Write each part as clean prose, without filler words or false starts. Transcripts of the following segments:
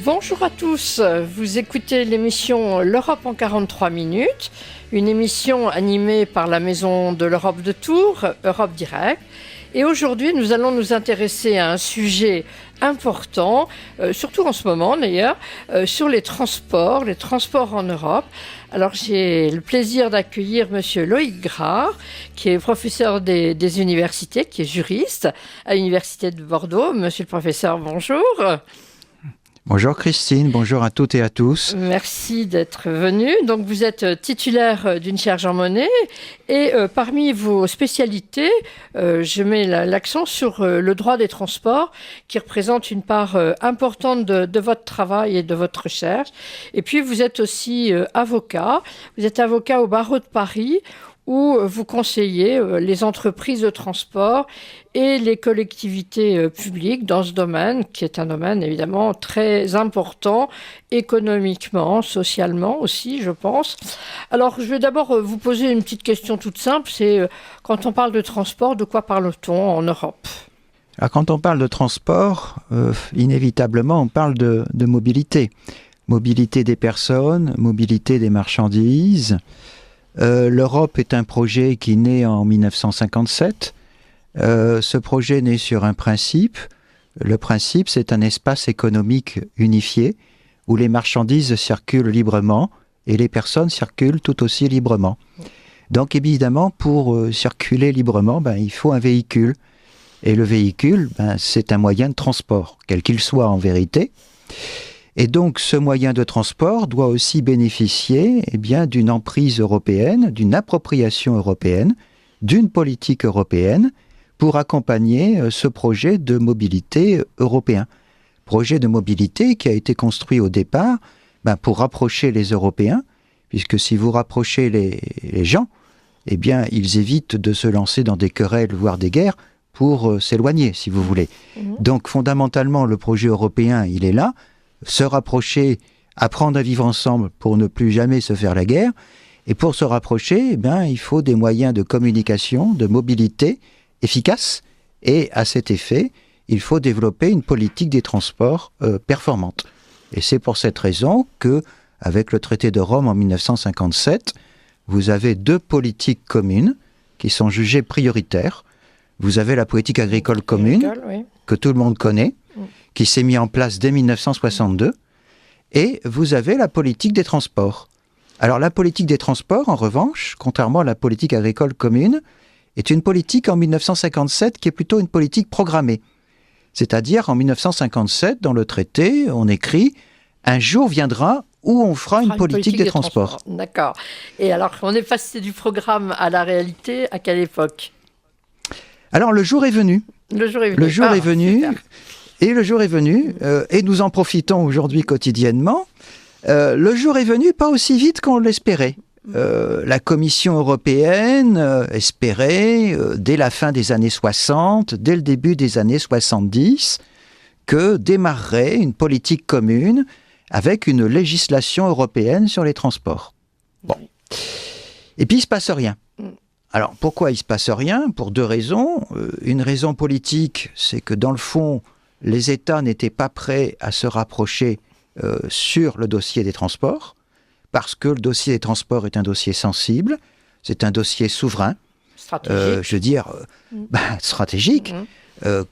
Bonjour à tous, vous écoutez l'émission L'Europe en 43 minutes, une émission animée par la Maison de l'Europe de Tours, Europe Direct. Et aujourd'hui, nous allons nous intéresser à un sujet important, surtout en ce moment d'ailleurs, sur les transports en Europe. Alors j'ai le plaisir d'accueillir Monsieur Loïc Grard, qui est professeur des universités, qui est juriste à l'Université de Bordeaux. Monsieur le professeur, bonjour. Bonjour Christine, bonjour à toutes et à tous. Merci d'être venu. Donc vous êtes titulaire d'une chaire Jean Monnet et parmi vos spécialités, je mets l'accent sur le droit des transports qui représente une part importante de votre travail et de votre recherche. Et puis vous êtes aussi avocat. Vous êtes avocat au barreau de Paris où vous conseillez les entreprises de transport et les collectivités publiques dans ce domaine, qui est un domaine évidemment très important, économiquement, socialement aussi, je pense. Alors, je vais d'abord vous poser une petite question toute simple, c'est quand on parle de transport, de quoi parle-t-on en Europe ? Alors, quand on parle de transport, inévitablement, on parle de mobilité. Mobilité des personnes, mobilité des marchandises. L'Europe est un projet qui naît en 1957. Ce projet naît sur un principe. Le principe, c'est un espace économique unifié où les marchandises circulent librement et les personnes circulent tout aussi librement. Donc évidemment, pour circuler librement, il faut un véhicule. Et le véhicule, c'est un moyen de transport, quel qu'il soit en vérité. Et donc, ce moyen de transport doit aussi bénéficier d'une emprise européenne, d'une appropriation européenne, d'une politique européenne pour accompagner ce projet de mobilité européen. Projet de mobilité qui a été construit au départ pour rapprocher les Européens, puisque si vous rapprochez les gens, ils évitent de se lancer dans des querelles, voire des guerres, pour s'éloigner, si vous voulez. Donc, fondamentalement, le projet européen, il est là. Se rapprocher, apprendre à vivre ensemble pour ne plus jamais se faire la guerre. Et pour se rapprocher, il faut des moyens de communication, de mobilité efficaces. Et à cet effet, il faut développer une politique des transports performante. Et c'est pour cette raison que, avec le traité de Rome en 1957, vous avez deux politiques communes qui sont jugées prioritaires. Vous avez la politique agricole commune, que tout le monde connaît, qui s'est mis en place dès 1962, et vous avez la politique des transports. Alors la politique des transports, en revanche, contrairement à la politique agricole commune, est une politique en 1957 qui est plutôt une politique programmée. C'est-à-dire, en 1957, dans le traité, on écrit « Un jour viendra où on fera une politique des transports ». D'accord. Et alors, on est passé du programme à la réalité, à quelle époque ? Alors, le jour est venu. Le jour est venu. Le jour est venu. Super. Et le jour est venu, et nous en profitons aujourd'hui quotidiennement. Le jour est venu pas aussi vite qu'on l'espérait. La Commission européenne espérait, dès la fin des années 60, dès le début des années 70, que démarrerait une politique commune avec une législation européenne sur les transports. Bon. Et puis il ne se passe rien. Alors pourquoi il ne se passe rien ? Pour deux raisons. Une raison politique, c'est que dans le fond, les États n'étaient pas prêts à se rapprocher sur le dossier des transports, parce que le dossier des transports est un dossier sensible, c'est un dossier souverain, stratégique. Stratégique.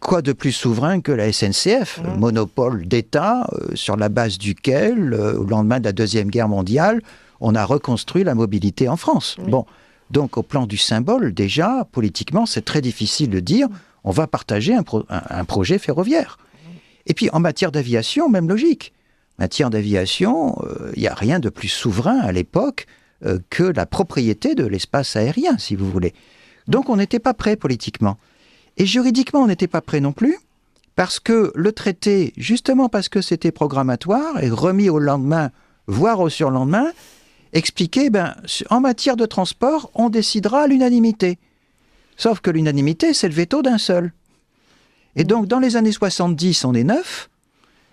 Quoi de plus souverain que la SNCF, monopole d'État sur la base duquel, au lendemain de la Deuxième Guerre mondiale, on a reconstruit la mobilité en France. Bon, donc au plan du symbole, déjà, politiquement, c'est très difficile de dire on va partager un projet ferroviaire. Et puis, en matière d'aviation, même logique. En matière d'aviation, il n'y a rien de plus souverain à l'époque que la propriété de l'espace aérien, si vous voulez. Donc, on n'était pas prêt politiquement. Et juridiquement, on n'était pas prêt non plus, parce que le traité, justement parce que c'était programmatoire et remis au lendemain, voire au surlendemain, expliquait, en matière de transport, on décidera à l'unanimité. Sauf que l'unanimité, c'est le veto d'un seul. Et donc, dans les années 70, on est 9,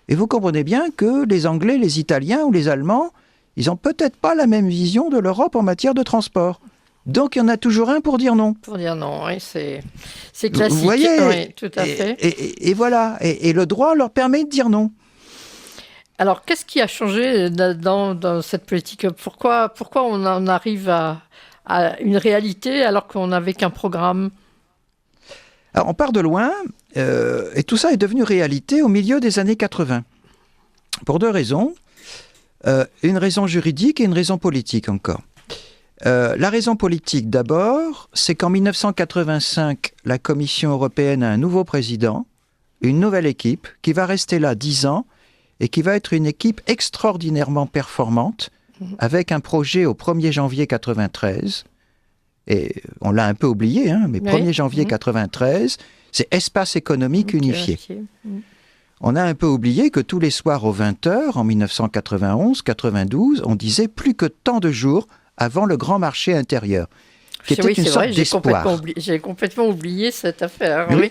et vous comprenez bien que les Anglais, les Italiens ou les Allemands, ils n'ont peut-être pas la même vision de l'Europe en matière de transport. Donc, il y en a toujours un pour dire non. Pour dire non, oui, c'est classique. Vous voyez, oui, tout à fait. Et voilà, et le droit leur permet de dire non. Alors, qu'est-ce qui a changé dans cette politique? Pourquoi on en arrive à une réalité alors qu'on n'avait qu'un programme? Alors, on part de loin, et tout ça est devenu réalité au milieu des années 80. Pour deux raisons. Une raison juridique et une raison politique encore. La raison politique d'abord, c'est qu'en 1985, la Commission européenne a un nouveau président, une nouvelle équipe, qui va rester là 10 ans, et qui va être une équipe extraordinairement performante, avec un projet au 1er janvier 93, et on l'a un peu oublié, mais 1er janvier 93, c'est Espace économique unifié. On a un peu oublié que tous les soirs aux 20h, en 1991-92, on disait plus que tant de jours avant le grand marché intérieur, qui était une sorte d'espoir. J'ai complètement oublié cette affaire. Oui.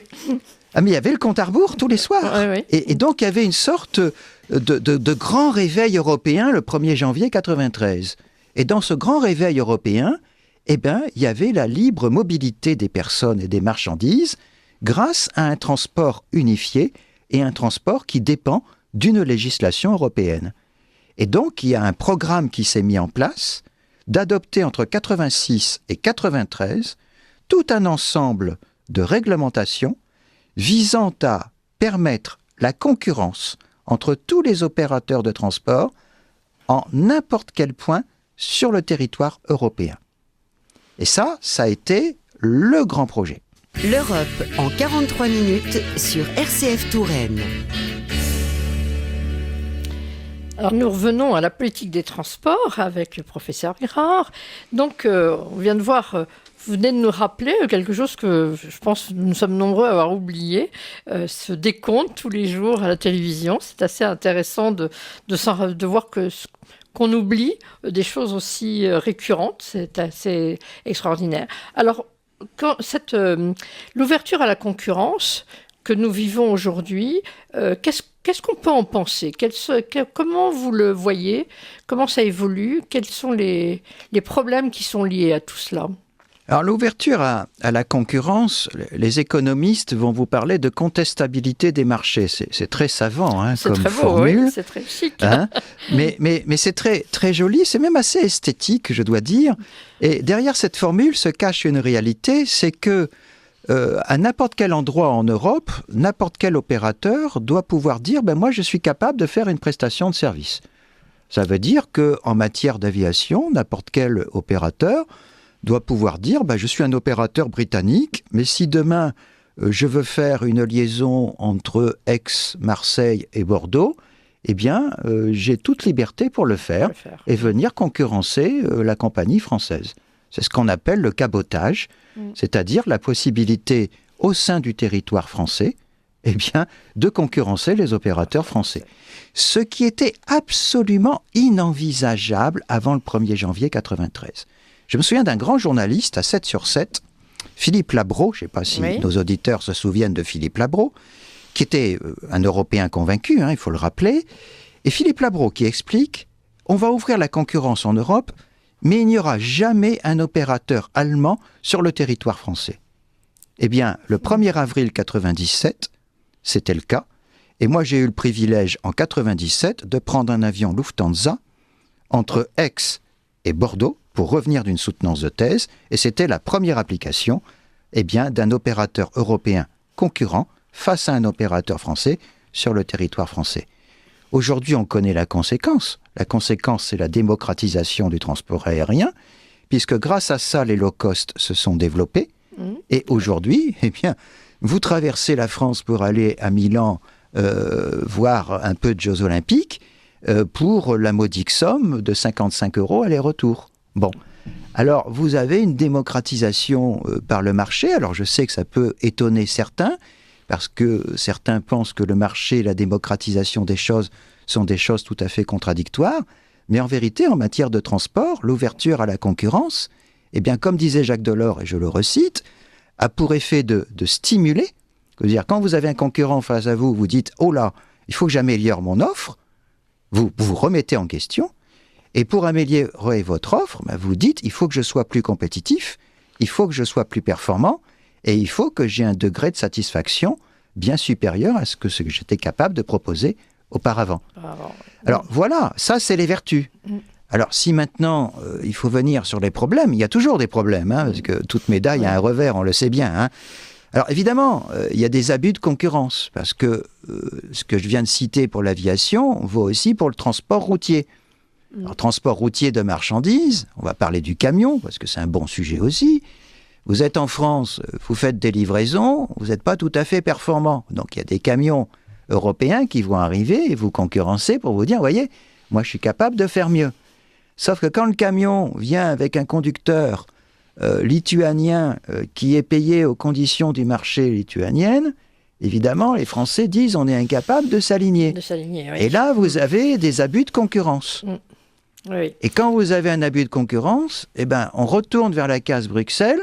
Ah, mais il y avait le compte à rebours tous les soirs. Oui. Et donc, il y avait une sorte de grand réveil européen le 1er janvier 93. Et dans ce grand réveil européen, il y avait la libre mobilité des personnes et des marchandises grâce à un transport unifié et un transport qui dépend d'une législation européenne. Et donc, il y a un programme qui s'est mis en place d'adopter entre 86 et 93 tout un ensemble de réglementations visant à permettre la concurrence entre tous les opérateurs de transport en n'importe quel point sur le territoire européen. Et ça a été le grand projet. L'Europe en 43 minutes sur RCF Touraine. Alors nous revenons à la politique des transports avec le professeur Girard. Donc on vient de voir, vous venez de nous rappeler quelque chose que je pense que nous sommes nombreux à avoir oublié, ce décompte tous les jours à la télévision. C'est assez intéressant de voir qu'on oublie des choses aussi récurrentes. C'est assez extraordinaire. Alors l'ouverture à la concurrence que nous vivons aujourd'hui, qu'est-ce qu'on peut en penser? Comment vous le voyez? Comment ça évolue? Quels sont les problèmes qui sont liés à tout cela? Alors l'ouverture à la concurrence, les économistes vont vous parler de contestabilité des marchés. C'est très savant c'est comme très beau, formule. Oui, c'est très chic. Mais c'est très, très joli, c'est même assez esthétique, je dois dire. Et derrière cette formule se cache une réalité, c'est que à n'importe quel endroit en Europe, n'importe quel opérateur doit pouvoir dire moi je suis capable de faire une prestation de service. Ça veut dire qu'en matière d'aviation, n'importe quel opérateur doit pouvoir dire je suis un opérateur britannique, mais si demain je veux faire une liaison entre Aix, Marseille et Bordeaux, j'ai toute liberté pour le faire et venir concurrencer la compagnie française. C'est ce qu'on appelle le cabotage, c'est-à-dire la possibilité au sein du territoire français de concurrencer les opérateurs français. Ce qui était absolument inenvisageable avant le 1er janvier 93. Je me souviens d'un grand journaliste à 7 sur 7, Philippe Labro, je ne sais pas si nos auditeurs se souviennent de Philippe Labro, qui était un Européen convaincu, il faut le rappeler, et Philippe Labro qui explique « On va ouvrir la concurrence en Europe, mais il n'y aura jamais un opérateur allemand sur le territoire français. » Le 1er avril 1997, c'était le cas, et moi j'ai eu le privilège en 1997 de prendre un avion Lufthansa entre Aix et Bordeaux pour revenir d'une soutenance de thèse, et c'était la première application d'un opérateur européen concurrent face à un opérateur français sur le territoire français. Aujourd'hui, on connaît la conséquence. La conséquence, c'est la démocratisation du transport aérien, puisque grâce à ça, les low-cost se sont développés. Et aujourd'hui, vous traversez la France pour aller à Milan voir un peu de Jeux Olympiques pour la modique somme de 55 € aller-retour. Bon, alors vous avez une démocratisation par le marché. Alors je sais que ça peut étonner certains, parce que certains pensent que le marché et la démocratisation des choses sont des choses tout à fait contradictoires. Mais en vérité, en matière de transport, l'ouverture à la concurrence, comme disait Jacques Delors, et je le recite, a pour effet de stimuler. C'est-à-dire, quand vous avez un concurrent face à vous, vous dites « Oh là, il faut que j'améliore mon offre », vous vous remettez en question. Et pour améliorer votre offre, vous dites « Il faut que je sois plus compétitif, il faut que je sois plus performant, et il faut que j'ai un degré de satisfaction bien supérieur à ce que j'étais capable de proposer auparavant. Alors, Alors voilà, ça c'est les vertus. Alors si maintenant il faut venir sur les problèmes, il y a toujours des problèmes, hein, parce que toute médaille a un revers, on le sait bien. Hein. Alors évidemment, il y a des abus de concurrence, parce que ce que je viens de citer pour l'aviation vaut aussi pour le transport routier. Alors transport routier de marchandises, on va parler du camion, parce que c'est un bon sujet aussi. Vous êtes en France, vous faites des livraisons, vous n'êtes pas tout à fait performant. Donc il y a des camions européens qui vont arriver et vous concurrencer pour vous dire, voyez, moi je suis capable de faire mieux. Sauf que quand le camion vient avec un conducteur lituanien qui est payé aux conditions du marché lituanienne, évidemment les Français disent on est incapable de s'aligner. oui. Et là vous avez des abus de concurrence. Oui. Et quand vous avez un abus de concurrence, eh ben, on retourne vers la case Bruxelles.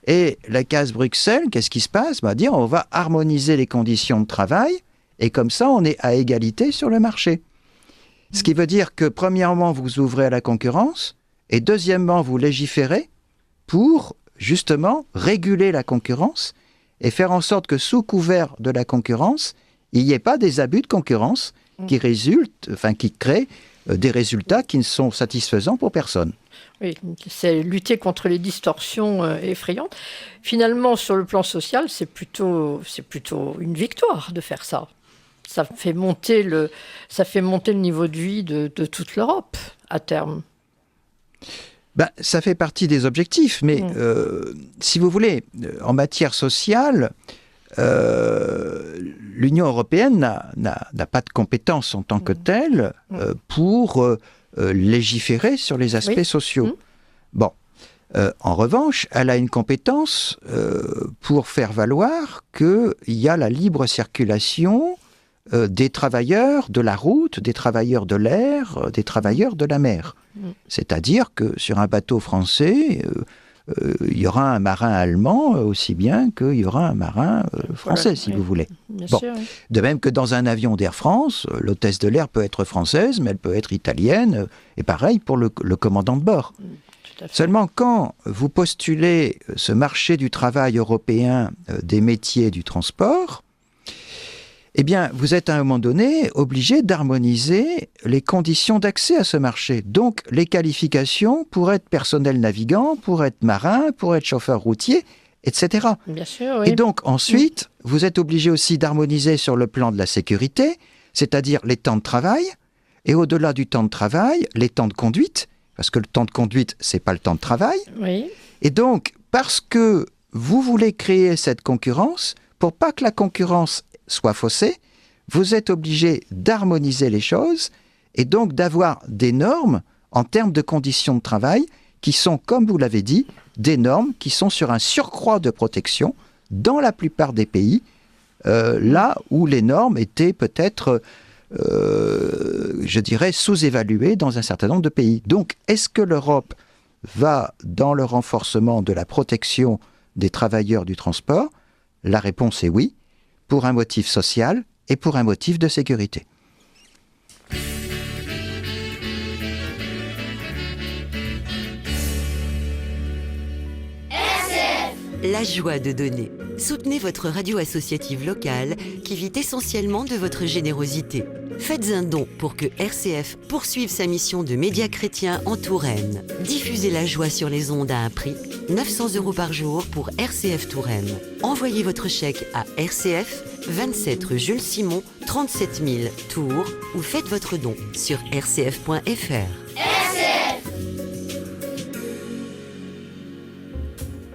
Et la case Bruxelles, qu'est-ce qui se passe ? Dire on va harmoniser les conditions de travail et comme ça, on est à égalité sur le marché. Ce qui veut dire que, premièrement, vous ouvrez à la concurrence et deuxièmement, vous légiférez pour, justement, réguler la concurrence et faire en sorte que, sous couvert de la concurrence, il n'y ait pas des abus de concurrence qui créent des résultats qui ne sont satisfaisants pour personne. Oui, c'est lutter contre les distorsions effrayantes. Finalement, sur le plan social, c'est plutôt une victoire de faire ça. Ça fait monter le niveau de vie de toute l'Europe, à terme. Ça fait partie des objectifs, mais si vous voulez, en matière sociale, l'Union européenne n'a pas de compétences en tant que telle pour légiférer sur les aspects sociaux. Bon, en revanche, elle a une compétence pour faire valoir qu'il y a la libre circulation des travailleurs de la route, des travailleurs de l'air, des travailleurs de la mer. C'est-à-dire que sur un bateau français, il y aura un marin allemand aussi bien qu'il y aura un marin français, si vous voulez. Bien sûr, oui. De même que dans un avion d'Air France, l'hôtesse de l'air peut être française, mais elle peut être italienne, et pareil pour le commandant de bord. Seulement, quand vous postulez ce marché du travail européen des métiers du transport, eh bien, vous êtes à un moment donné obligé d'harmoniser les conditions d'accès à ce marché. Donc, les qualifications pour être personnel navigant, pour être marin, pour être chauffeur routier, etc. Bien sûr, oui. Et donc, ensuite, vous êtes obligé aussi d'harmoniser sur le plan de la sécurité, c'est-à-dire les temps de travail, et au-delà du temps de travail, les temps de conduite, parce que le temps de conduite, c'est pas le temps de travail. Oui. Et donc, parce que vous voulez créer cette concurrence, pour pas que la concurrence soit faussée, vous êtes obligé d'harmoniser les choses et donc d'avoir des normes en termes de conditions de travail qui sont, comme vous l'avez dit, des normes qui sont sur un surcroît de protection dans la plupart des pays, là où les normes étaient peut-être, je dirais, sous-évaluées dans un certain nombre de pays. Donc, est-ce que l'Europe va dans le renforcement de la protection des travailleurs du transport ? La réponse est oui, pour un motif social et pour un motif de sécurité. La joie de donner. Soutenez votre radio associative locale qui vit essentiellement de votre générosité. Faites un don pour que RCF poursuive sa mission de média chrétien en Touraine. Diffusez la joie sur les ondes à un prix, 900 € par jour pour RCF Touraine. Envoyez votre chèque à RCF, 27 rue Jules Simon, 37 000 Tours ou faites votre don sur rcf.fr.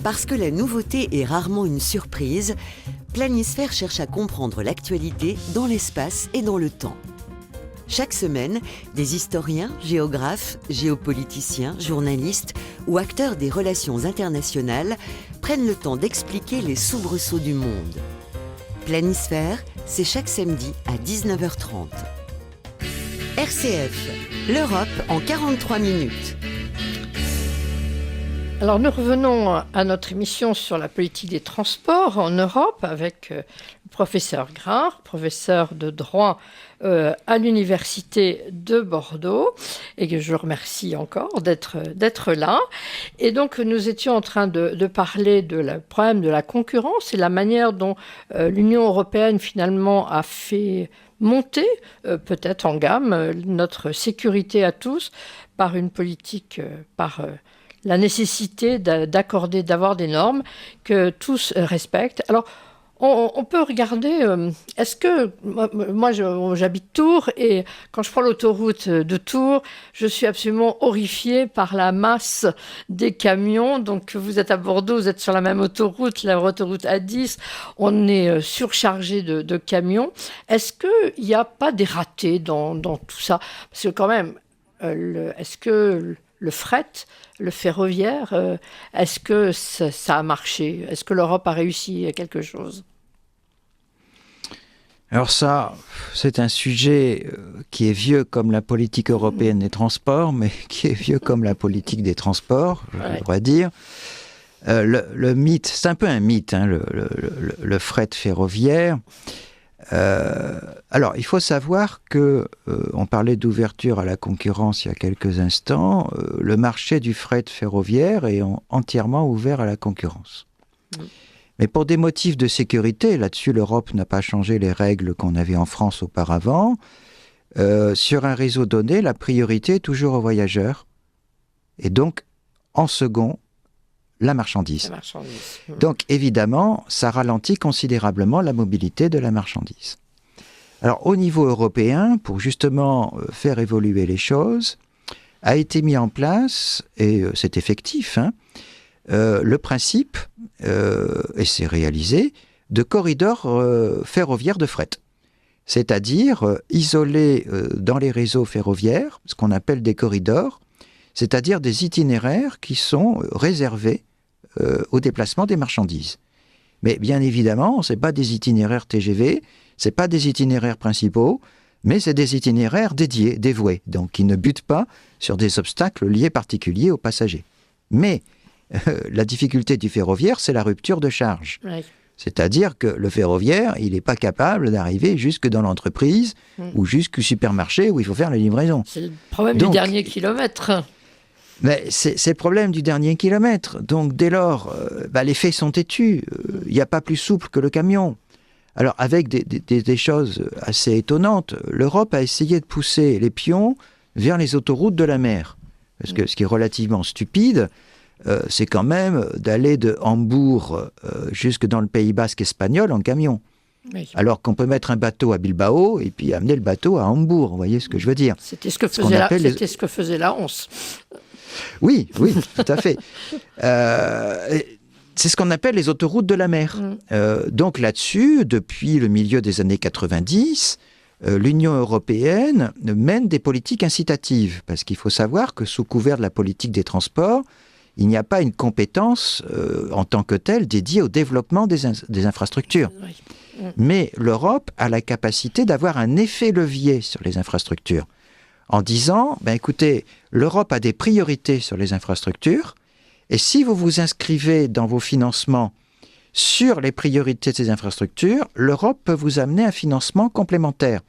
Parce que la nouveauté est rarement une surprise, Planisphère cherche à comprendre l'actualité dans l'espace et dans le temps. Chaque semaine, des historiens, géographes, géopoliticiens, journalistes ou acteurs des relations internationales prennent le temps d'expliquer les soubresauts du monde. Planisphère, c'est chaque samedi à 19h30. RCF, l'Europe en 43 minutes. Alors nous revenons à notre émission sur la politique des transports en Europe avec le professeur Grard, professeur de droit à l'université de Bordeaux, et que je remercie encore d'être là. Et donc nous étions en train de parler de le problème de la concurrence et la manière dont l'Union européenne finalement a fait monter peut-être en gamme notre sécurité à tous par une politique, par la nécessité d'avoir des normes que tous respectent. Alors, on peut regarder, est-ce que, moi j'habite Tours, et quand je prends l'autoroute de Tours, je suis absolument horrifiée par la masse des camions. Donc vous êtes à Bordeaux, vous êtes sur la même autoroute, la autoroute A10, on est surchargé de camions. Est-ce qu'il n'y a pas des ratés dans tout ça? Parce que quand même, est-ce que le fret, le ferroviaire, est-ce que ça a marché? Est-ce que l'Europe a réussi à quelque chose? Alors ça, c'est un sujet qui est vieux comme la politique européenne des transports, mais qui est vieux comme la politique des transports, je devrais dire. Le mythe, c'est un peu un mythe, hein, le fret ferroviaire. Alors, il faut savoir que, on parlait d'ouverture à la concurrence il y a quelques instants, le marché du fret ferroviaire est entièrement ouvert à la concurrence. Mais pour des motifs de sécurité, là-dessus l'Europe n'a pas changé les règles qu'on avait en France auparavant. Sur un réseau donné, la priorité est toujours aux voyageurs. Et donc, en second, la marchandise. Donc, évidemment, ça ralentit considérablement la mobilité de la marchandise. Alors, au niveau européen, pour justement faire évoluer les choses, a été mis en place, et c'est effectif, le principe, et c'est réalisé, de corridors ferroviaires de fret. C'est-à-dire isoler dans les réseaux ferroviaires ce qu'on appelle des corridors, c'est-à-dire des itinéraires qui sont réservés au déplacement des marchandises. Mais bien évidemment, ce n'est pas des itinéraires TGV, ce n'est pas des itinéraires principaux, mais c'est des itinéraires dédiés, dévoués, donc qui ne butent pas sur des obstacles liés particuliers aux passagers. Mais la difficulté du ferroviaire, c'est la rupture de charge. Oui. C'est-à-dire que le ferroviaire, il n'est pas capable d'arriver jusque dans l'entreprise ou jusqu'au supermarché où il faut faire la livraison. C'est le problème du dernier kilomètre. Mais c'est le problème du dernier kilomètre. Donc dès lors, les faits sont têtus. Il n'y a pas plus souple que le camion. Alors avec des choses assez étonnantes, l'Europe a essayé de pousser les pions vers les autoroutes de la mer. Parce que ce qui est relativement stupide, c'est quand même d'aller de Hambourg jusque dans le Pays Basque espagnol en camion. Oui. Alors qu'on peut mettre un bateau à Bilbao et puis amener le bateau à Hambourg, vous voyez ce que je veux dire. C'était ce que faisait la ONCE. Oui, tout à fait. C'est ce qu'on appelle les autoroutes de la mer. Donc là-dessus, depuis le milieu des années 90, l'Union européenne mène des politiques incitatives, parce qu'il faut savoir que sous couvert de la politique des transports, il n'y a pas une compétence en tant que telle dédiée au développement des infrastructures. Oui. Mais l'Europe a la capacité d'avoir un effet levier sur les infrastructures, en disant, écoutez, l'Europe a des priorités sur les infrastructures, et si vous vous inscrivez dans vos financements sur les priorités de ces infrastructures, l'Europe peut vous amener un financement complémentaire.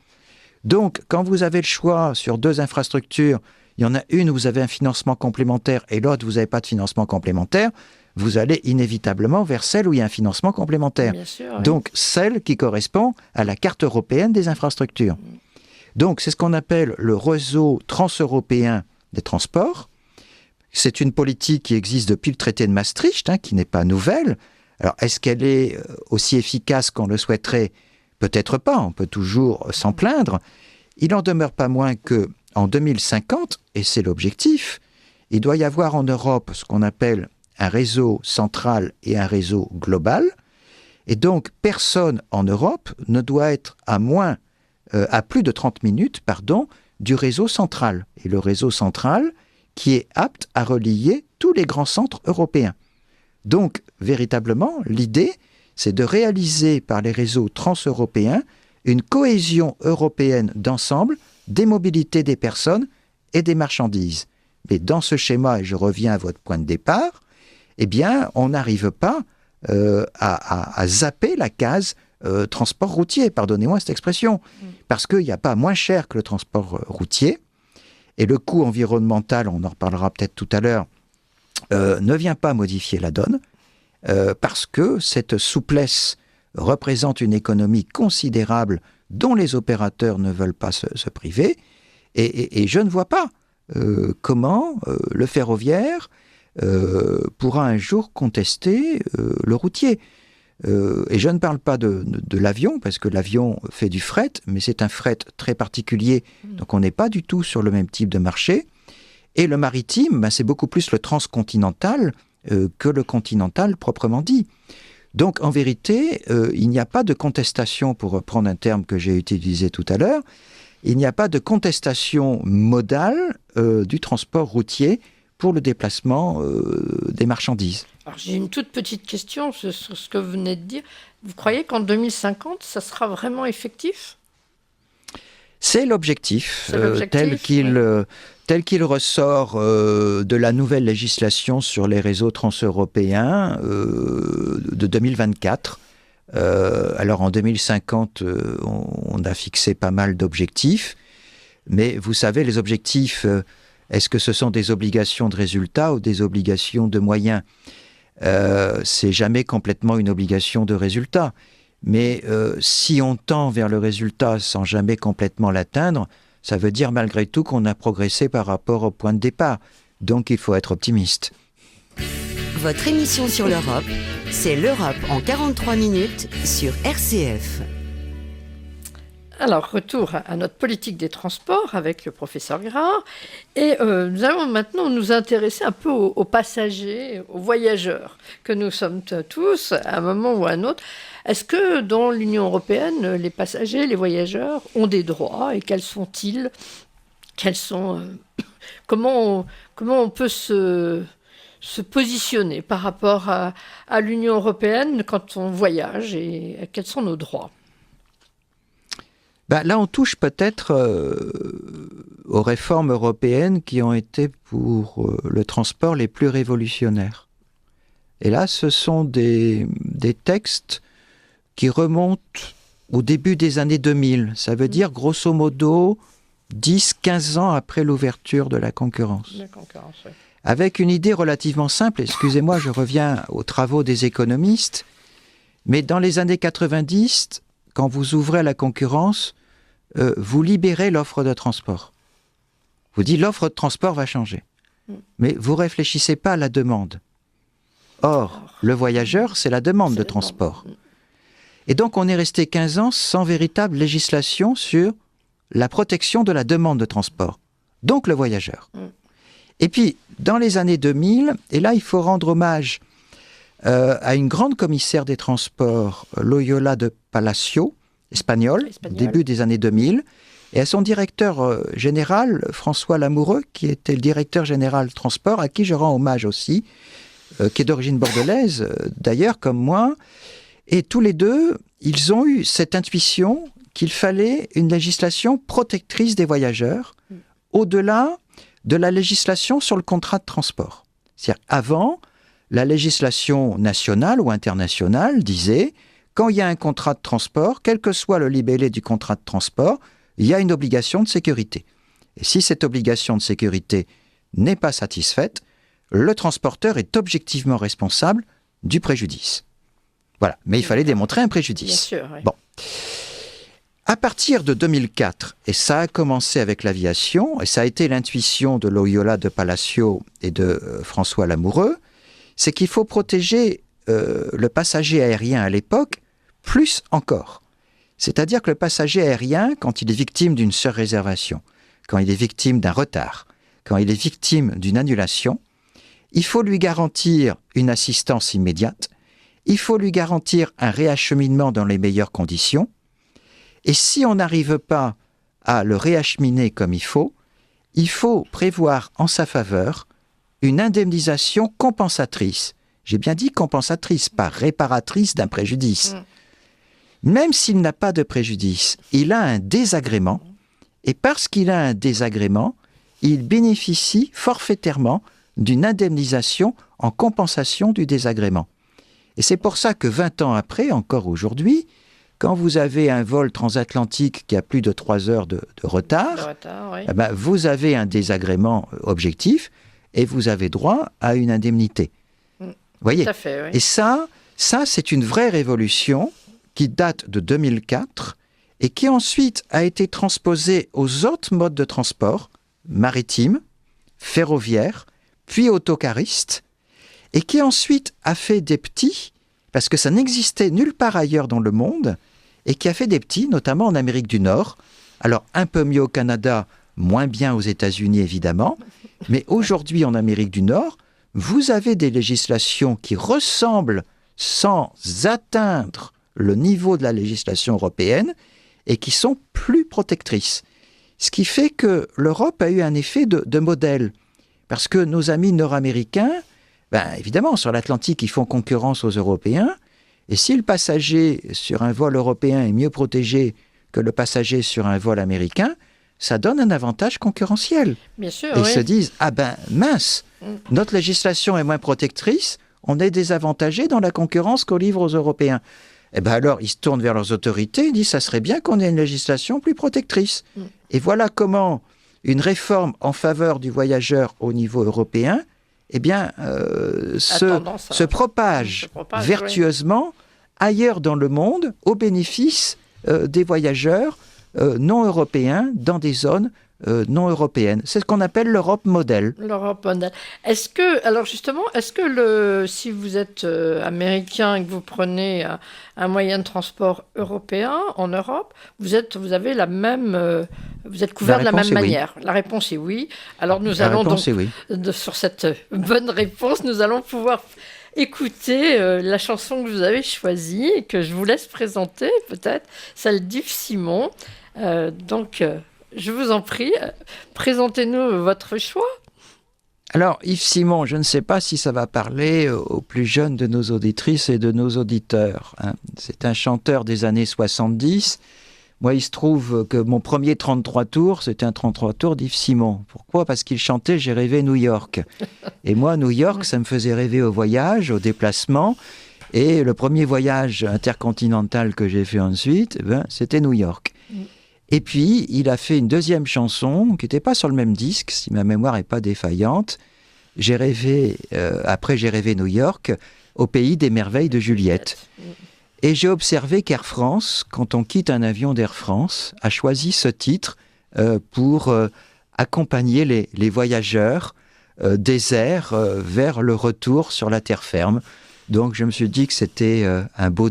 Donc, quand vous avez le choix sur deux infrastructures, il y en a une où vous avez un financement complémentaire et l'autre, vous n'avez pas de financement complémentaire, vous allez inévitablement vers celle où il y a un financement complémentaire. Bien sûr, oui. Donc, celle qui correspond à la carte européenne des infrastructures. Donc, c'est ce qu'on appelle le réseau transeuropéen des transports. C'est une politique qui existe depuis le traité de Maastricht, qui n'est pas nouvelle. Alors, est-ce qu'elle est aussi efficace qu'on le souhaiterait? Peut-être pas, on peut toujours s'en plaindre. Il n'en demeure pas moins qu'en 2050, et c'est l'objectif, il doit y avoir en Europe ce qu'on appelle un réseau central et un réseau global. Et donc, personne en Europe ne doit être à plus de 30 minutes du réseau central. Et le réseau central qui est apte à relier tous les grands centres européens. Donc, véritablement, l'idée, c'est de réaliser par les réseaux transeuropéens une cohésion européenne d'ensemble des mobilités des personnes et des marchandises. Mais dans ce schéma, et je reviens à votre point de départ, eh bien, on n'arrive pas à zapper la case transport routier, pardonnez-moi cette expression, parce qu'il n'y a pas moins cher que le transport routier, et le coût environnemental, on en reparlera peut-être tout à l'heure, ne vient pas modifier la donne, parce que cette souplesse représente une économie considérable dont les opérateurs ne veulent pas se priver, et je ne vois pas comment le ferroviaire pourra un jour contester le routier. Et je ne parle pas de l'avion, parce que l'avion fait du fret, mais c'est un fret très particulier, donc on n'est pas du tout sur le même type de marché. Et le maritime, c'est beaucoup plus le transcontinental que le continental proprement dit. Donc en vérité, il n'y a pas de contestation, pour reprendre un terme que j'ai utilisé tout à l'heure, il n'y a pas de contestation modale du transport routier pour le déplacement des marchandises. Alors, j'ai une toute petite question sur ce que vous venez de dire. Vous croyez qu'en 2050, ça sera vraiment effectif ? C'est l'objectif, tel qu'il ressort de la nouvelle législation sur les réseaux transeuropéens de 2024. Alors en 2050, on a fixé pas mal d'objectifs, mais vous savez, les objectifs, est-ce que ce sont des obligations de résultat ou des obligations de moyens ? C'est jamais complètement une obligation de résultat. Mais si on tend vers le résultat sans jamais complètement l'atteindre, ça veut dire malgré tout qu'on a progressé par rapport au point de départ. Donc il faut être optimiste. Votre émission sur l'Europe, c'est l'Europe en 43 minutes sur RCF. Alors, retour à notre politique des transports avec le professeur Grard. Et nous allons maintenant nous intéresser un peu aux passagers, aux voyageurs, que nous sommes tous, à un moment ou à un autre. Est-ce que dans l'Union européenne, les passagers, les voyageurs ont des droits, et quels sont-ils ? Comment on peut se positionner par rapport à l'Union européenne quand on voyage, et quels sont nos droits ? Là, on touche peut-être aux réformes européennes qui ont été pour le transport les plus révolutionnaires. Et là, ce sont des textes qui remontent au début des années 2000. Ça veut dire, grosso modo, 10-15 ans après l'ouverture de la concurrence. La concurrence, oui. Avec une idée relativement simple, excusez-moi, je reviens aux travaux des économistes, mais dans les années 90, quand vous ouvrez la concurrence, vous libérez l'offre de transport. Vous dites l'offre de transport va changer. Mais vous ne réfléchissez pas à la demande. Or, le voyageur, c'est la demande de transport. Et donc, on est resté 15 ans sans véritable législation sur la protection de la demande de transport. Donc, le voyageur. Et puis, dans les années 2000, et là, il faut rendre hommage à une grande commissaire des transports, Loyola de Palacio, espagnole, début des années 2000, et à son directeur général, François Lamoureux, qui était le directeur général transport, à qui je rends hommage aussi, qui est d'origine bordelaise, d'ailleurs, comme moi. Et tous les deux, ils ont eu cette intuition qu'il fallait une législation protectrice des voyageurs, au-delà de la législation sur le contrat de transport. C'est-à-dire, avant, la législation nationale ou internationale disait, quand il y a un contrat de transport, quel que soit le libellé du contrat de transport, il y a une obligation de sécurité. Et si cette obligation de sécurité n'est pas satisfaite, le transporteur est objectivement responsable du préjudice. Voilà, mais il fallait démontrer un préjudice. Bien sûr, oui. Bon. À partir de 2004, et ça a commencé avec l'aviation, et ça a été l'intuition de Loyola de Palacio et de François Lamoureux, c'est qu'il faut protéger le passager aérien à l'époque plus encore. C'est-à-dire que le passager aérien, quand il est victime d'une surréservation, quand il est victime d'un retard, quand il est victime d'une annulation, il faut lui garantir une assistance immédiate, il faut lui garantir un réacheminement dans les meilleures conditions, et si on n'arrive pas à le réacheminer comme il faut prévoir en sa faveur une indemnisation compensatrice. J'ai bien dit compensatrice, pas réparatrice d'un préjudice. Même s'il n'a pas de préjudice, il a un désagrément, et parce qu'il a un désagrément, il bénéficie forfaitairement d'une indemnisation en compensation du désagrément. Et c'est pour ça que 20 ans après, encore aujourd'hui, quand vous avez un vol transatlantique qui a plus de 3 heures de retard, Oui. eh ben, vous avez un désagrément objectif et vous avez droit à une indemnité. Vous voyez ? Tout à fait, oui. Et ça, c'est une vraie révolution qui date de 2004 et qui ensuite a été transposée aux autres modes de transport, maritimes, ferroviaires, puis autocaristes, et qui ensuite a fait des petits, parce que ça n'existait nulle part ailleurs dans le monde, et qui a fait des petits, notamment en Amérique du Nord. Alors, un peu mieux au Canada, moins bien aux États-Unis, évidemment, mais aujourd'hui, en Amérique du Nord, vous avez des législations qui ressemblent, sans atteindre le niveau de la législation européenne, et qui sont plus protectrices. Ce qui fait que l'Europe a eu un effet de modèle, parce que nos amis nord-américains, évidemment, sur l'Atlantique, ils font concurrence aux Européens, et si le passager sur un vol européen est mieux protégé que le passager sur un vol américain, ça donne un avantage concurrentiel. Bien sûr, et oui. ils se disent, mince, notre législation est moins protectrice, on est désavantagé dans la concurrence qu'on livre aux Européens. Alors, ils se tournent vers leurs autorités et disent, ça serait bien qu'on ait une législation plus protectrice. Et voilà comment une réforme en faveur du voyageur au niveau européen se propage vertueusement ailleurs dans le monde au bénéfice des voyageurs non européens dans des zones non européennes. C'est ce qu'on appelle l'Europe modèle. L'Europe modèle. Est-ce que si vous êtes américain et que vous prenez un moyen de transport européen en Europe, vous êtes couvert de la même manière? La réponse est oui. Alors nous allons donc, sur cette bonne réponse, nous allons pouvoir écouter la chanson que vous avez choisie et que je vous laisse présenter, peut-être, celle d'Yves Simon. Je vous en prie, présentez-nous votre choix. Alors, Yves Simon, je ne sais pas si ça va parler aux plus jeunes de nos auditrices et de nos auditeurs. C'est un chanteur des années 70. Moi, il se trouve que mon premier 33 tours, c'était un 33 tours d'Yves Simon. Pourquoi ? Parce qu'il chantait « J'ai rêvé New York ». Et moi, New York, ça me faisait rêver au voyage, au déplacement. Et le premier voyage intercontinental que j'ai fait ensuite, c'était New York. Et puis, il a fait une deuxième chanson qui n'était pas sur le même disque, si ma mémoire n'est pas défaillante. Après J'ai rêvé New York, au pays des merveilles de Juliette. Et j'ai observé qu'Air France, quand on quitte un avion d'Air France, a choisi ce titre pour accompagner les voyageurs déserts vers le retour sur la terre ferme. Donc, je me suis dit que c'était un beau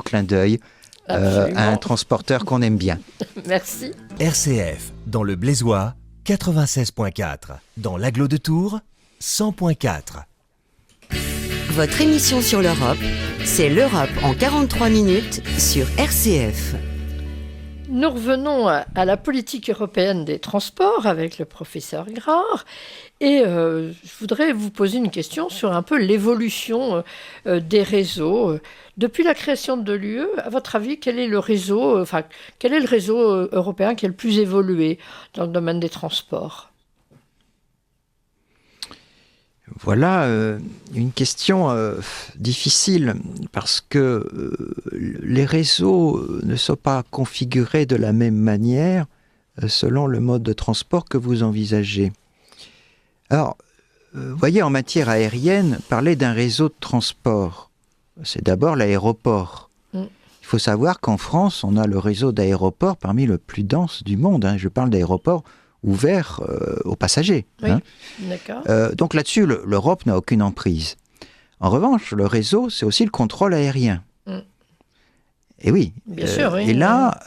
clin d'œil à un transporteur qu'on aime bien. Merci. RCF, dans le Blésois, 96.4. Dans l'Agglo de Tours, 100.4. Votre émission sur l'Europe, c'est l'Europe en 43 minutes sur RCF. Nous revenons à la politique européenne des transports avec le professeur Grard. Et je voudrais vous poser une question sur un peu l'évolution des réseaux. Depuis la création de l'UE, à votre avis, quel est le réseau européen qui est le plus évolué dans le domaine des transports ? Voilà une question difficile parce que les réseaux ne sont pas configurés de la même manière selon le mode de transport que vous envisagez. Alors, vous voyez, en matière aérienne, parler d'un réseau de transport, c'est d'abord l'aéroport. Il faut savoir qu'en France, on a le réseau d'aéroports parmi le plus dense du monde. Je parle d'aéroports ouverts aux passagers. Oui, d'accord. Donc là-dessus, l'Europe n'a aucune emprise. En revanche, le réseau, c'est aussi le contrôle aérien. Et oui. Bien sûr, oui. Et là,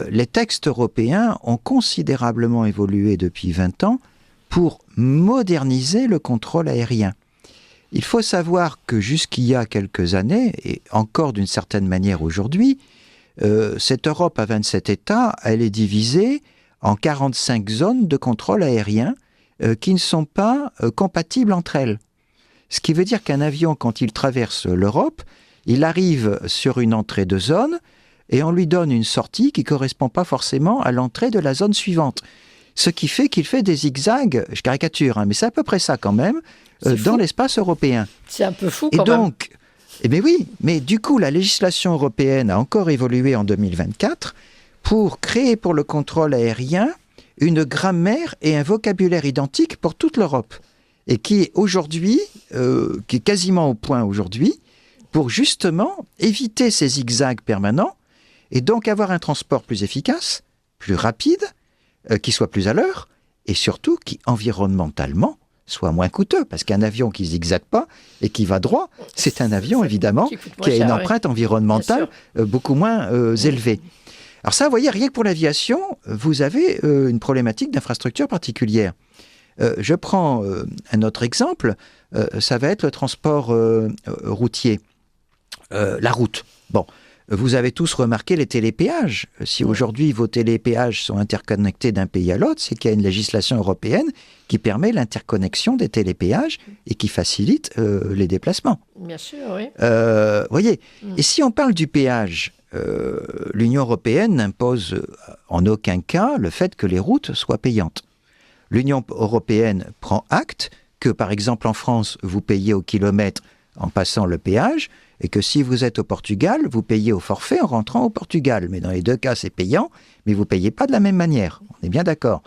les textes européens ont considérablement évolué depuis 20 ans pour moderniser le contrôle aérien. Il faut savoir que jusqu'il y a quelques années, et encore d'une certaine manière aujourd'hui, cette Europe à 27 États, elle est divisée en 45 zones de contrôle aérien qui ne sont pas compatibles entre elles. Ce qui veut dire qu'un avion, quand il traverse l'Europe, il arrive sur une entrée de zone et on lui donne une sortie qui ne correspond pas forcément à l'entrée de la zone suivante. ce qui fait qu'il fait des zigzags, je caricature, mais c'est à peu près ça quand même, dans l'espace européen. C'est un peu fou Et quand donc, eh bien oui, mais du coup, la législation européenne a encore évolué en 2024 pour créer pour le contrôle aérien une grammaire et un vocabulaire identiques pour toute l'Europe. Et qui est aujourd'hui, qui est quasiment au point aujourd'hui, pour justement éviter ces zigzags permanents et donc avoir un transport plus efficace, plus rapide, qui soit plus à l'heure et surtout qui environnementalement soit moins coûteux. Parce qu'un avion qui ne zigzague pas et qui va droit, c'est un avion évidemment qui a une empreinte environnementale beaucoup moins élevée. Alors ça, vous voyez, rien que pour l'aviation, vous avez une problématique d'infrastructure particulière. Je prends un autre exemple, ça va être le transport routier, la route. Bon, vous avez tous remarqué les télépéages. Si aujourd'hui vos télépéages sont interconnectés d'un pays à l'autre, c'est qu'il y a une législation européenne qui permet l'interconnexion des télépéages et qui facilite les déplacements. Bien sûr, oui. Voyez, et si on parle du péage, l'Union européenne n'impose en aucun cas le fait que les routes soient payantes. L'Union européenne prend acte que, par exemple, en France, vous payez au kilomètre en passant le péage, et que si vous êtes au Portugal, vous payez au forfait en rentrant au Portugal. Mais dans les deux cas, c'est payant, mais vous ne payez pas de la même manière. On est bien d'accord.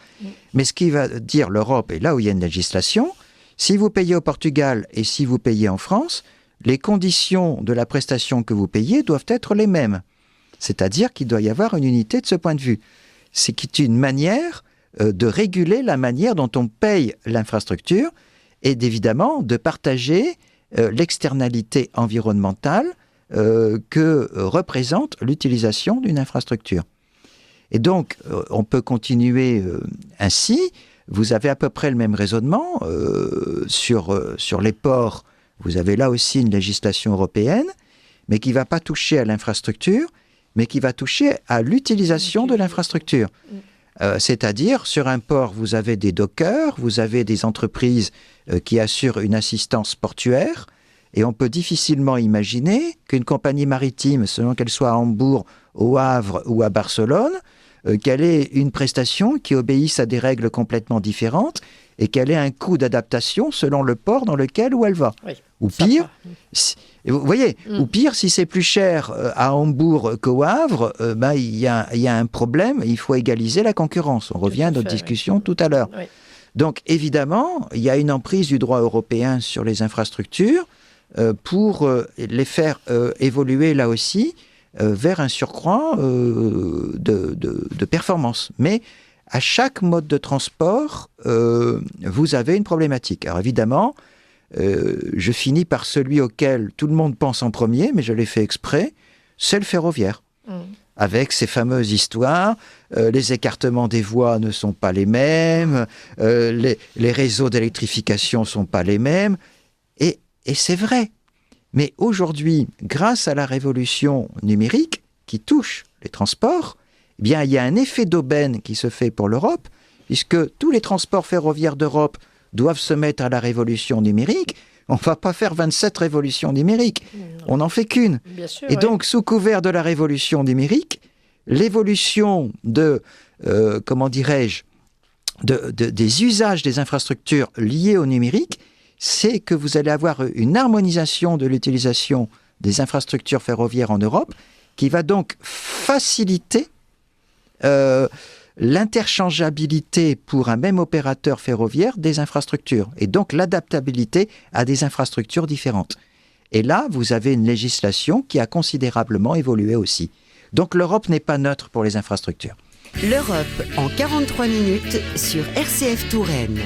Mais ce qui va dire l'Europe, et là où il y a une législation, si vous payez au Portugal et si vous payez en France, les conditions de la prestation que vous payez doivent être les mêmes. C'est-à-dire qu'il doit y avoir une unité de ce point de vue. C'est une manière de réguler la manière dont on paye l'infrastructure et évidemment de partager l'externalité environnementale que représente l'utilisation d'une infrastructure. Et donc, on peut continuer ainsi. Vous avez à peu près le même raisonnement sur les ports. Vous avez là aussi une législation européenne, mais qui ne va pas toucher à l'infrastructure, mais qui va toucher à l'utilisation de l'infrastructure. C'est-à-dire, sur un port, vous avez des dockers, vous avez des entreprises qui assurent une assistance portuaire, et on peut difficilement imaginer qu'une compagnie maritime, selon qu'elle soit à Hambourg, au Havre ou à Barcelone, qu'elle ait une prestation qui obéisse à des règles complètement différentes et qu'elle ait un coût d'adaptation selon le port dans lequel où elle va. Oui, ou pire, vous voyez, ou pire, si c'est plus cher à Hambourg qu'au Havre, il y a un problème, il faut égaliser la concurrence. On revient à notre discussion tout à l'heure. Oui. Donc évidemment, il y a une emprise du droit européen sur les infrastructures pour les faire évoluer là aussi vers un surcroît de performance. Mais à chaque mode de transport, vous avez une problématique. Alors évidemment, je finis par celui auquel tout le monde pense en premier, mais je l'ai fait exprès, c'est le ferroviaire. Avec ces fameuses histoires, les écartements des voies ne sont pas les mêmes, les réseaux d'électrification ne sont pas les mêmes, et c'est vrai. Mais aujourd'hui, grâce à la révolution numérique qui touche les transports, eh bien, il y a un effet d'aubaine qui se fait pour l'Europe, puisque tous les transports ferroviaires d'Europe doivent se mettre à la révolution numérique. On ne va pas faire 27 révolutions numériques, on n'en fait qu'une. Et donc, sous couvert de la révolution numérique, l'évolution des usages des infrastructures liées au numérique, c'est que vous allez avoir une harmonisation de l'utilisation des infrastructures ferroviaires en Europe, qui va donc faciliter l'interchangeabilité pour un même opérateur ferroviaire des infrastructures, et donc l'adaptabilité à des infrastructures différentes. Et là, vous avez une législation qui a considérablement évolué aussi. Donc l'Europe n'est pas neutre pour les infrastructures. L'Europe en 43 minutes sur RCF Touraine.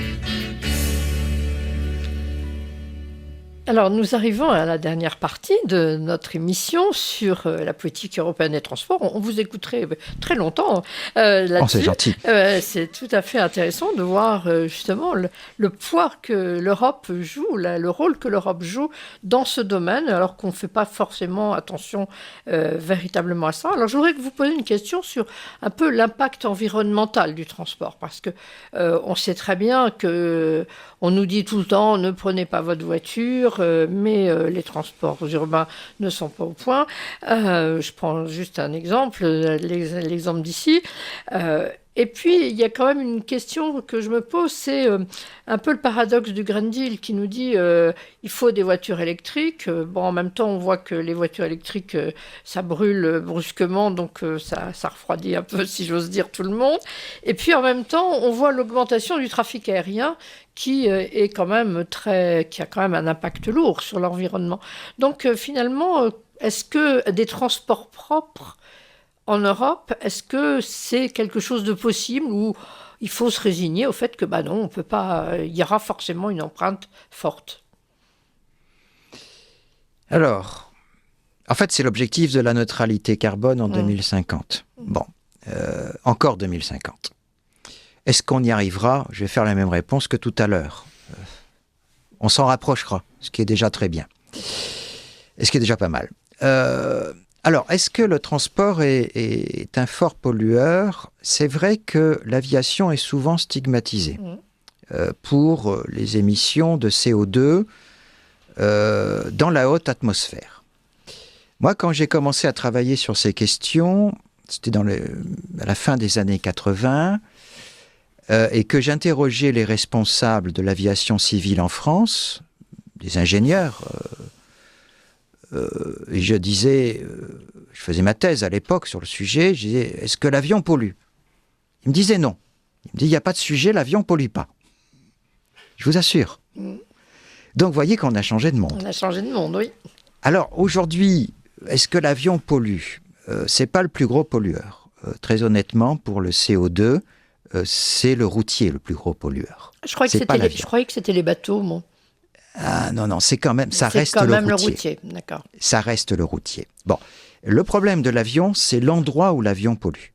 Alors, nous arrivons à la dernière partie de notre émission sur la politique européenne des transports. On vous écouterait très longtemps là-dessus. Oh, c'est gentil. C'est tout à fait intéressant de voir justement le poids que l'Europe joue, le rôle que l'Europe joue dans ce domaine, alors qu'on ne fait pas forcément attention véritablement à ça. Alors, je voudrais que vous posiez une question sur un peu l'impact environnemental du transport, parce que on sait très bien que on nous dit tout le temps, ne prenez pas votre voiture, mais les transports urbains ne sont pas au point. Je prends juste un exemple, l'exemple d'ici. Et puis, il y a quand même une question que je me pose, c'est un peu le paradoxe du Green Deal qui nous dit il faut des voitures électriques. Bon, en même temps, on voit que les voitures électriques, ça brûle brusquement, donc ça refroidit un peu, si j'ose dire, tout le monde. Et puis, en même temps, on voit l'augmentation du trafic aérien qui est quand même qui a quand même un impact lourd sur l'environnement. Donc, finalement, est-ce que des transports propres en Europe, est-ce que c'est quelque chose de possible ou il faut se résigner au fait que non, on peut pas, il y aura forcément une empreinte forte? Alors, en fait, c'est l'objectif de la neutralité carbone en 2050. Bon, encore 2050. Est-ce qu'on y arrivera? Je vais faire la même réponse que tout à l'heure. On s'en rapprochera, ce qui est déjà très bien. Ce qui est déjà pas mal. Alors, est-ce que le transport est un fort pollueur? C'est vrai que l'aviation est souvent stigmatisée pour les émissions de CO2 dans la haute atmosphère. Moi, quand j'ai commencé à travailler sur ces questions, c'était à la fin des années 80, et que j'interrogeais les responsables de l'aviation civile en France, des ingénieurs, et je disais, je faisais ma thèse à l'époque sur le sujet, je disais, est-ce que l'avion pollue? Il me disait non. Il me dit, il n'y a pas de sujet, l'avion ne pollue pas. Je vous assure. Donc, vous voyez qu'on a changé de monde. On a changé de monde, oui. Alors, aujourd'hui, est-ce que l'avion pollue? C'est pas le plus gros pollueur. Très honnêtement, pour le CO2, c'est le routier le plus gros pollueur. Je croyais que c'était les bateaux, moi. Ah non, c'est quand même, ça reste le routier. D'accord. Ça reste le routier. Bon, le problème de l'avion, c'est l'endroit où l'avion pollue.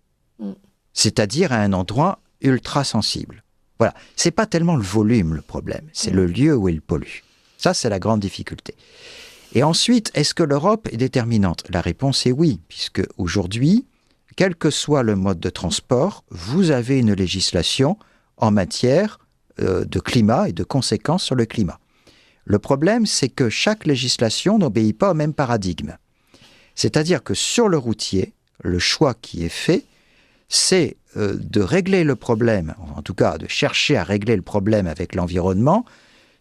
C'est-à-dire à un endroit ultra sensible. Voilà, c'est pas tellement le volume le problème, c'est le lieu où il pollue. Ça, c'est la grande difficulté. Et ensuite, est-ce que l'Europe est déterminante? La réponse est oui, puisque aujourd'hui, quel que soit le mode de transport, vous avez une législation en matière de climat et de conséquences sur le climat. Le problème, c'est que chaque législation n'obéit pas au même paradigme. C'est-à-dire que sur le routier, le choix qui est fait, c'est de régler le problème, en tout cas de chercher à régler le problème avec l'environnement,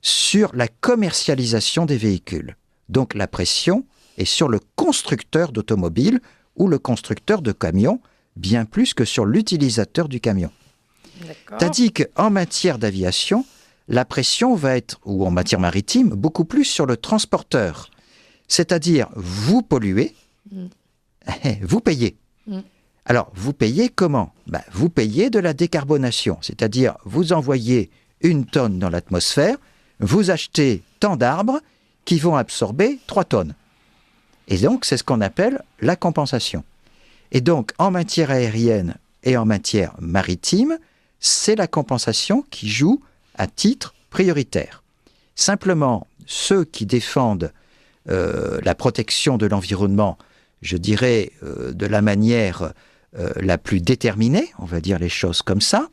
sur la commercialisation des véhicules. Donc la pression est sur le constructeur d'automobile ou le constructeur de camions, bien plus que sur l'utilisateur du camion. C'est-à-dire qu'en matière d'aviation, la pression va être, ou en matière maritime, beaucoup plus sur le transporteur. C'est-à-dire, vous polluez, vous payez. Alors, vous payez comment? Vous payez de la décarbonation, c'est-à-dire, vous envoyez 1 tonne dans l'atmosphère, vous achetez tant d'arbres qui vont absorber 3 tonnes. Et donc, c'est ce qu'on appelle la compensation. Et donc, en matière aérienne et en matière maritime, c'est la compensation qui joue à titre prioritaire. Simplement, ceux qui défendent la protection de l'environnement, je dirais de la manière la plus déterminée, on va dire les choses comme ça,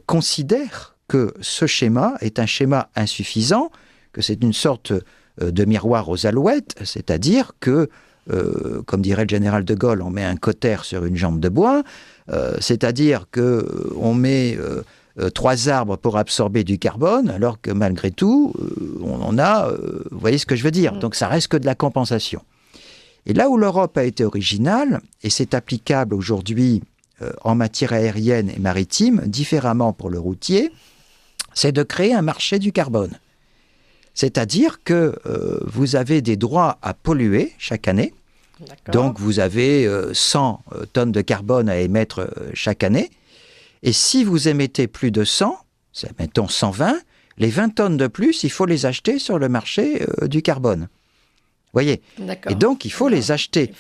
considèrent que ce schéma est un schéma insuffisant, que c'est une sorte de miroir aux alouettes, c'est-à-dire que, comme dirait le général de Gaulle, on met un cautère sur une jambe de bois, c'est-à-dire qu'on met 3 arbres pour absorber du carbone, alors que malgré tout, on a, vous voyez ce que je veux dire, donc ça reste que de la compensation. Et là où l'Europe a été originale, et c'est applicable aujourd'hui en matière aérienne et maritime, différemment pour le routier, c'est de créer un marché du carbone. C'est-à-dire que vous avez des droits à polluer chaque année. Donc vous avez 100 tonnes de carbone à émettre chaque année. Et si vous émettez plus de 100, mettons 120, les 20 tonnes de plus, il faut les acheter sur le marché du carbone. Voyez. Et donc, il faut les acheter.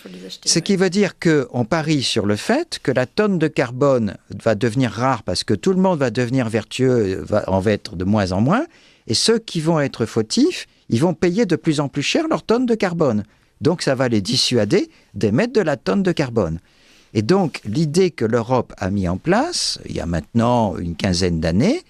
Ce qui veut dire qu'on parie sur le fait que la tonne de carbone va devenir rare parce que tout le monde va devenir vertueux, va être de moins en moins. Et ceux qui vont être fautifs, ils vont payer de plus en plus cher leur tonne de carbone. Donc, ça va les dissuader d'émettre de la tonne de carbone. Et donc, l'idée que l'Europe a mis en place, il y a maintenant une quinzaine d'années,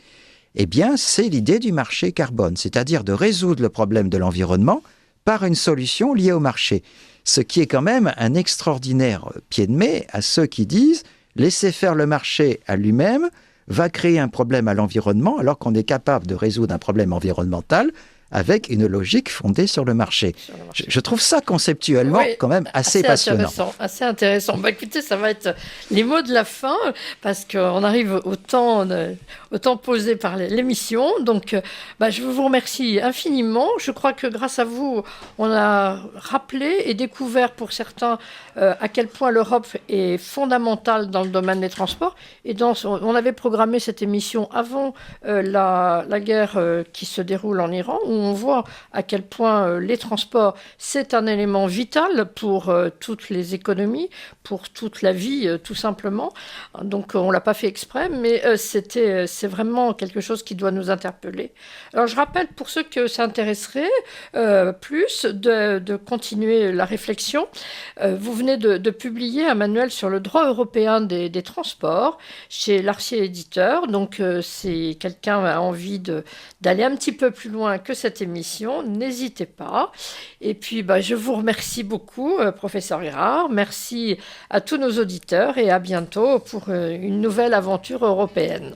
eh bien, c'est l'idée du marché carbone, c'est-à-dire de résoudre le problème de l'environnement par une solution liée au marché. Ce qui est quand même un extraordinaire pied de nez à ceux qui disent Laisser faire le marché à lui-même va créer un problème à l'environnement alors qu'on est capable de résoudre un problème environnemental avec une logique fondée sur le marché. Je trouve ça conceptuellement quand même assez passionnant. Assez intéressant. Écoutez, ça va être les mots de la fin parce qu'on arrive au temps posé par l'émission. Donc, je vous remercie infiniment. Je crois que grâce à vous, on a rappelé et découvert pour certains à quel point l'Europe est fondamentale dans le domaine des transports. Et on avait programmé cette émission avant la guerre qui se déroule en Iran, où on voit à quel point les transports, c'est un élément vital pour toutes les économies, pour toute la vie, tout simplement. Donc, on ne l'a pas fait exprès, mais c'est vraiment quelque chose qui doit nous interpeller. Alors, je rappelle, pour ceux que ça intéresserait plus, de continuer la réflexion. Vous venez de publier un manuel sur le droit européen des transports chez Larcier Éditeur. Donc, si quelqu'un a envie d'aller un petit peu plus loin que cette émission, n'hésitez pas. Et puis, je vous remercie beaucoup, professeur Girard. Merci à tous nos auditeurs et à bientôt pour une nouvelle aventure européenne.